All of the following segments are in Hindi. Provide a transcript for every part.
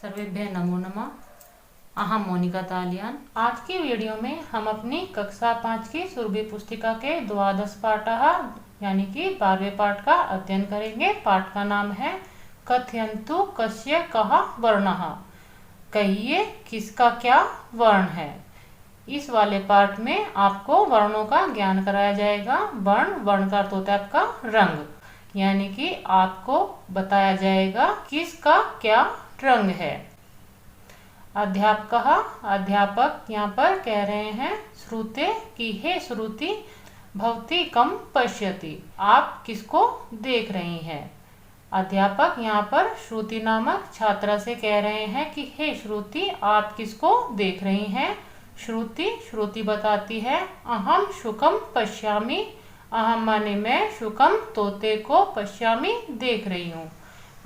सर्वेभ्यः नमो नमः। अहम मोनिका तालियान। आज की वीडियो में हम अपनी कक्षा 5 की सुरभि पुस्तिका के द्वादश पाठः यानी कि 12वें पाठ का अध्ययन करेंगे। पाठ का नाम है कथयन्तु कस्य कः वर्णः। कहिए किसका क्या वर्ण है। इस वाले पाठ में आपको वर्णों का ज्ञान कराया जाएगा। वर्ण का अर्थ होता है आपका रंग, यानी कि आपको बताया जाएगा किसका क्या रंग है। अध्यापक यहाँ पर कह रहे हैं श्रुते कि हे श्रुति भवती कम पश्यति, आप किसको देख रही हैं। अध्यापक यहाँ पर श्रुति नामक छात्रा से कह रहे हैं कि हे श्रुति आप किसको देख रही हैं। श्रुति बताती है अहम शुकम पश्यामि। अहम माने मैं, शुकम तोते को, पश्यामि देख रही हूँ,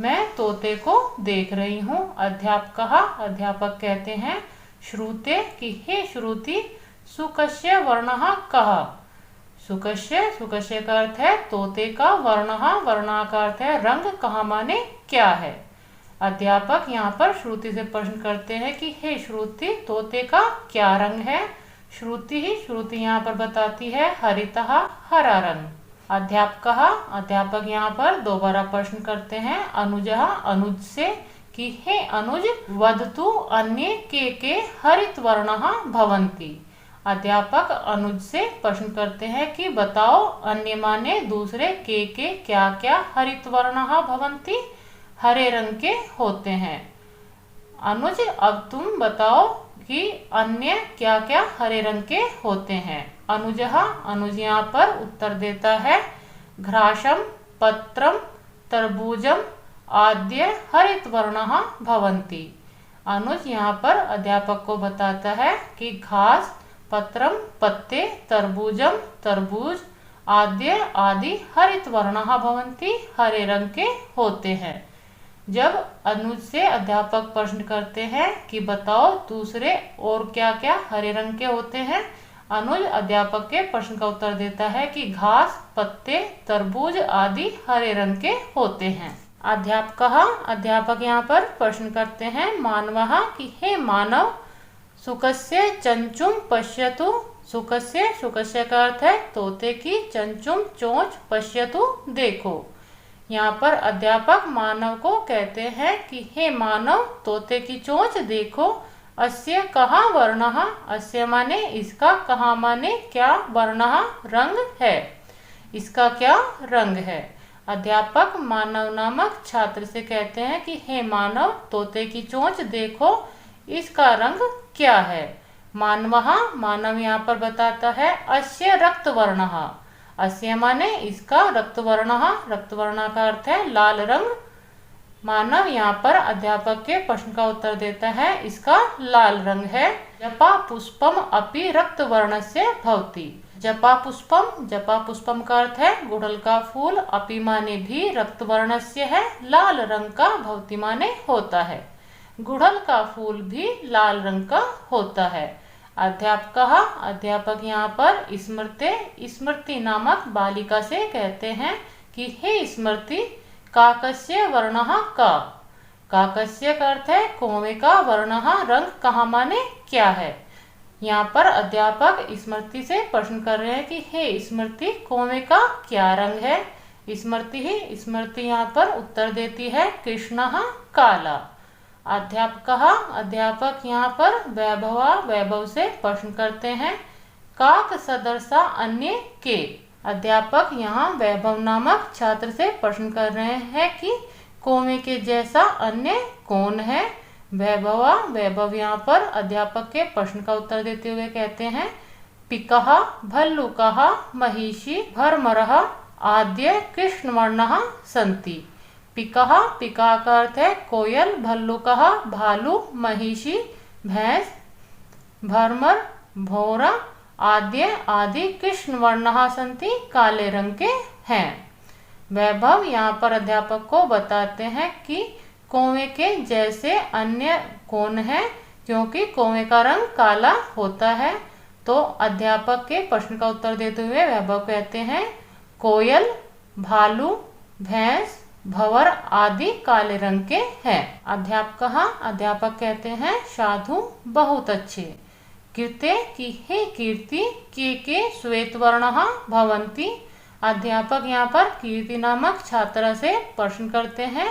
मैं तोते को देख रही हूँ। अध्यापक कहते हैं श्रुते कि हे श्रुति सुकस्य वर्णः कः। सुकस्य का अर्थ है तोते का, वर्णः का अर्थ है रंग, कहाँ माने क्या है। अध्यापक यहाँ पर श्रुति से प्रश्न करते हैं कि हे श्रुति तोते का क्या रंग है। श्रुति यहाँ पर बताती है हरितः, हरा रंग। अध्यापक यहाँ पर दोबारा प्रश्न करते हैं अनुज से कि हे अनुज वदतु अन्ये के हरित वर्णः भवन्ति। अध्यापक अनुज से प्रश्न करते हैं कि बताओ अन्य माने दूसरे के क्या क्या हरित वर्णः भवन्ति, हरे रंग के होते हैं। अनुज अब तुम बताओ कि अन्य क्या क्या हरे रंग के होते हैं। अनुज यहाँ पर उत्तर देता है घ्रासम पत्रम तरबूजम आद्य हरित वर्णः भवन्ति। अनुज यहाँ पर अध्यापक को बताता है कि घास, पत्रम पत्ते, तरबूजम तरबूज, आद्य आदि हरित वर्णः भवन्ति हरे रंग के होते हैं। जब अनुज से अध्यापक प्रश्न करते हैं कि बताओ दूसरे और क्या क्या हरे रंग के होते हैं, अनुज अध्यापक के प्रश्न का उत्तर देता है कि घास, पत्ते, तरबूज आदि हरे रंग के होते हैं। अध्यापक यहाँ पर प्रश्न करते हैं मानवः कि हे मानव सुकस्य चंचुम पश्यतु। सुकस्य का अर्थ है तोते की, चंचुम चोंच, पश्यतु देखो। यहाँ पर अध्यापक मानव को कहते हैं कि हे मानव तोते की चोंच देखो। अस्य कहाँ वर्णः, अस्य माने इसका, कहाँ माने क्या, वर्णः रंग है, इसका क्या रंग है। अध्यापक मानव नामक छात्र से कहते हैं कि हे मानव तोते की चोंच देखो, इसका रंग क्या है। मानव यहाँ पर बताता है अस्य रक्त वर्णः। अस्य माने इसका, रक्त वर्ण का अर्थ है लाल रंग। मानव यहाँ पर अध्यापक के प्रश्न का उत्तर देता है इसका लाल रंग है। जपा पुष्पम अपि रक्त वर्णस्य भवति। जपा पुष्पम का अर्थ है गुड़हल का फूल, अपि माने भी, रक्त वर्णस्य है लाल रंग का, भवति माने होता है, गुड़हल का फूल भी लाल रंग का होता है। अध्यापक यहाँ पर स्मृति नामक बालिका से कहते हैं कि हे स्मृति काकस्य वर्णः का। काकस्य का अर्थ है कौवे का, वर्णः रंग, कहाँ माने क्या है। यहाँ पर अध्यापक स्मृति से प्रश्न कर रहे हैं कि हे स्मृति कौवे का क्या रंग है। स्मृति यहाँ पर उत्तर देती है कृष्णः काला। अध्यापक यहाँ पर वैभव से प्रश्न करते हैं काक सदृशा अन्य के। अध्यापक यहाँ वैभव नामक छात्र से प्रश्न कर रहे हैं कि कौवे के जैसा अन्य कौन है। वैभव यहाँ पर अध्यापक के प्रश्न का उत्तर देते हुए कहते हैं पिकः भल्लुकः महिषी भर्मरः आद्य कृष्णवर्णः सन्ति। पिका का अर्थ है कोयल, भल्लुकः भालू, महिषी भैंस, भरमर भौरा, आदि कृष्ण वर्णः सन्ति काले रंग के हैं। वैभव यहाँ पर अध्यापक को बताते हैं कि कौवे के जैसे अन्य कौन है, क्योंकि कौवे का रंग काला होता है। तो अध्यापक के प्रश्न का उत्तर देते हुए वैभव कहते हैं कोयल, भालू, भैंस, भंवर आदि काले रंग के हैं। अध्यापक कहते हैं साधु बहुत अच्छे। कीर्ते की हे कीर्ति के श्वेत वर्णः भवन्ति। अध्यापक यहाँ पर कीर्ति नामक छात्रा से प्रश्न करते हैं।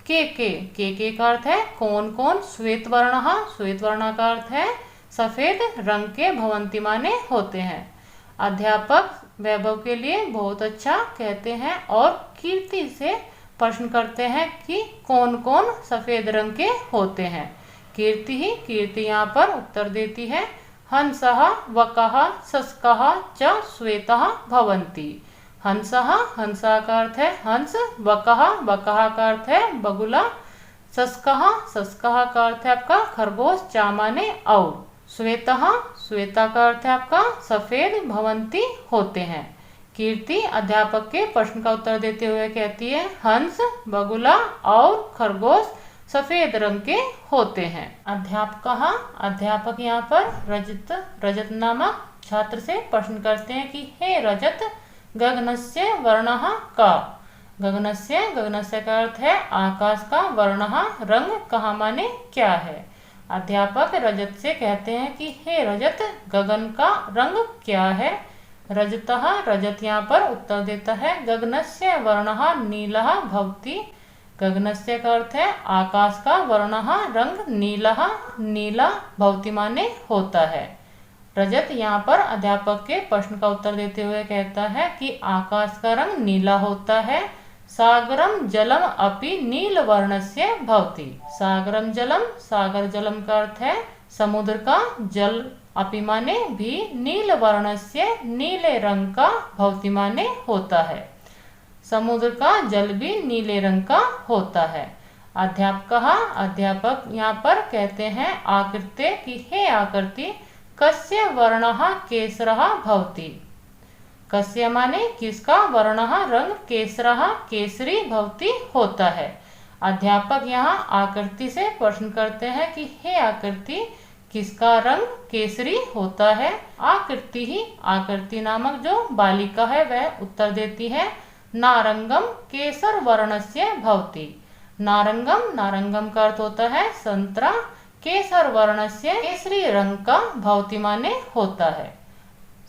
के का अर्थ है कौन कौन, श्वेत वर्ण का अर्थ है सफेद रंग के, भवंती माने होते हैं। अध्यापक वैभव के लिए बहुत अच्छा कहते हैं और कीर्ति से प्रश्न करते हैं कि कौन कौन सफेद रंग के होते हैं। कीर्ति यहाँ पर उत्तर देती है हंसः वकः शस्कः च श्वेतः भवन्ति। हंसा का अर्थ है हंस, वकः का अर्थ है बगुला, शस्कः का अर्थ है आपका खरगोश, चा माने और, श्वेता का अर्थ है आपका सफेद, भवंती होते हैं। कीर्ति अध्यापक के प्रश्न का उत्तर देते हुए कहती है हंस, बगुला और खरगोश सफेद रंग के होते हैं। अध्यापक यहाँ पर रजत नामक छात्र से प्रश्न करते हैं कि हे रजत गगनस्य वर्णः का। गगनस्य का अर्थ है आकाश का, वर्णः रंग, कहा माने क्या है। अध्यापक रजत से कहते हैं कि हे रजत गगन का रंग क्या है। रजत यहाँ पर उत्तर देता है गगनस्य वर्णः नीलः भवति। गगनस्य का अर्थ है आकाश का, वर्णः रंग, नीला भवति माने होता है। रजत यहाँ पर अध्यापक के प्रश्न का उत्तर देते हुए कहता है कि आकाश का रंग नीला होता है। सागरम जलम अपि नील वर्णस्य भवति। सागर जलम का अर्थ है समुद्र का जल, अपि माने भी, नील वर्णस्य नीले रंग का, भवति माने होता है। समुद्र का जल भी नीले रंग का होता है। अध्यापक यहाँ पर कहते हैं आकृते कि हे आकृति कस्य वर्णः केसरः भवति। कस्य माने किसका, वर्णः रंग, केसरः केसरी भवति होता है। अध्यापक यहाँ आकृति से प्रश्न करते हैं कि हे आकृति किसका रंग केसरी होता है। आकृति नामक जो बालिका है वह उत्तर देती है नारंगम केसर वर्णस्य भवति। नारंगम का अर्थ होता है संतरा, केसर वर्णस्य केसरी रंग का, भवति माने होता है।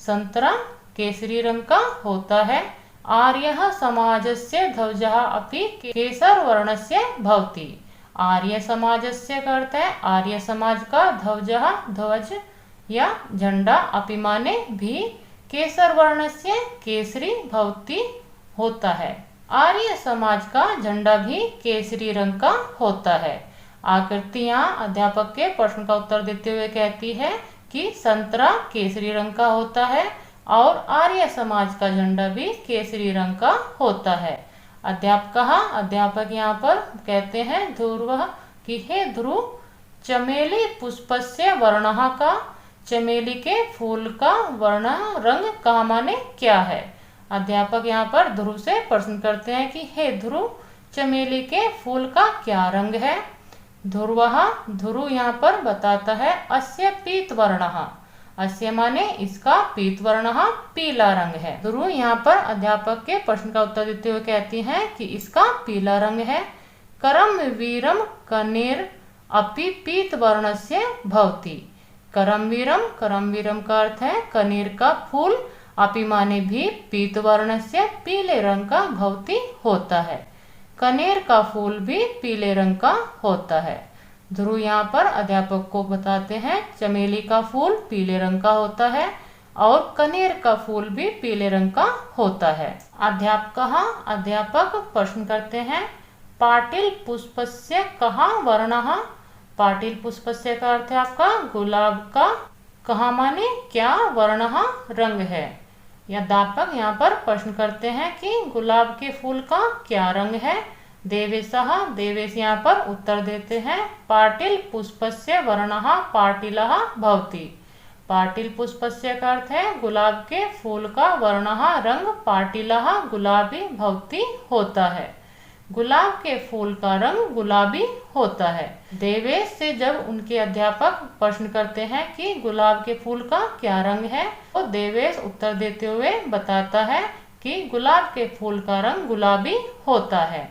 संतरा केसरी रंग का होता है। आर्यः समाजस्य ध्वजः अपि केसर वर्णस्य भवति। आर्य समाजस्य का अर्थ है आर्य समाज का, ध्वज या झंडा, अपि माने भी, केसर वर्णस्य केसरी भवति होता है। आर्य समाज का झंडा भी केसरी रंग का होता है। आकृति यहाँ अध्यापक के प्रश्न का उत्तर देते हुए कहती है कि संतरा केसरी रंग का होता है और आर्य समाज का झंडा भी केसरी रंग का होता है। अध्यापक यहाँ पर कहते हैं ध्रुव कि हे ध्रुव चमेली पुष्पस्य वर्णः का। चमेली के फूल का वर्ण रंग का माने क्या है। अध्यापक यहाँ पर ध्रुव से प्रश्न करते हैं कि हे ध्रुव चमेली के फूल का क्या रंग है। ध्रुव यहाँ पर बताता है अस्य पीत वर्णः। अस्य माने इसका, पीत वर्णः पीला रंग है। ध्रुव यहाँ पर अध्यापक के प्रश्न का उत्तर देते हुए कहती हैं कि इसका पीला रंग है। करम वीरम कनेर अपि पीत वर्णस्य भवति। करम वीरम का अर्थ है कनेर का फूल, अपि माने भी, पीत वर्णस्य पीले रंग का, भवति होता है। कनेर का फूल भी पीले रंग का होता है। ध्रुव यहाँ पर अध्यापक को बताते हैं चमेली का फूल पीले रंग का होता है और कनेर का फूल भी पीले रंग का होता है। अध्यापक प्रश्न करते हैं पाटिल पुष्पस्य कहा वर्णः। पाटिल पुष्पस्य का अर्थ है आपका गुलाब का, कहा माने क्या, वर्णः रंग है। अध्यापक यहाँ पर प्रश्न करते हैं कि गुलाब के फूल का क्या रंग है। देवेश यहाँ पर उत्तर देते हैं पाटिल पुष्पस्य वर्णः पाटिलः भवति। पाटिल पुष्पस्य का अर्थ है गुलाब के फूल का वर्णः रंग, पाटिलः गुलाबी, भवति होता है। गुलाब के फूल का रंग गुलाबी होता है। देवेश से जब उनके अध्यापक प्रश्न करते हैं कि गुलाब के फूल का क्या रंग है, तो देवेश उत्तर देते हुए बताता है कि गुलाब के फूल का रंग गुलाबी होता है।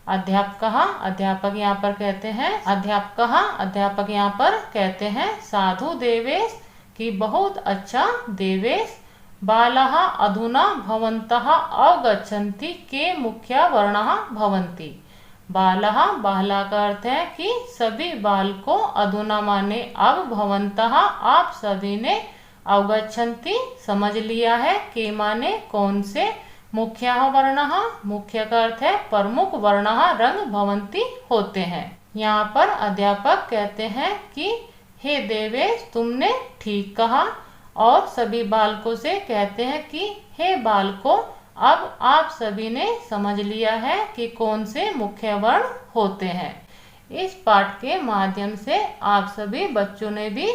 अध्यापकः, अध्यापक यहाँ पर कहते हैं अध्यापकः, अध्यापक यहाँ पर कहते हैं साधु देवेश कि बहुत अच्छा देवेश। बालाः अधुना भवन्तः अवगच्छन्ति के मुख्या वर्णाः भवन्ति। बालाः, बाला का अर्थ है कि सभी बालकों, अधुना माने अब, भवन्तः आप सभी ने, अवगच्छन्ति समझ लिया है, के माने कौन से, मुख्यः वर्णः, मुख्य का अर्थ है प्रमुख, वर्णः रंग, भवन्ति होते हैं। यहाँ पर अध्यापक कहते हैं कि हे देवेश तुमने ठीक कहा, और सभी बालकों से कहते हैं कि हे बालकों अब आप सभी ने समझ लिया है कि कौन से मुख्य वर्ण होते हैं। इस पाठ के माध्यम से आप सभी बच्चों ने भी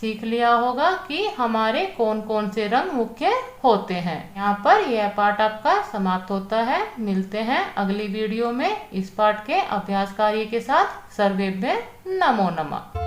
सीख लिया होगा कि हमारे कौन कौन से रंग मुख्य होते हैं। यहाँ पर यह पाठ आपका समाप्त होता है। मिलते हैं अगली वीडियो में इस पाठ के अभ्यास कार्य के साथ। सर्वेभ्यः नमो नमः।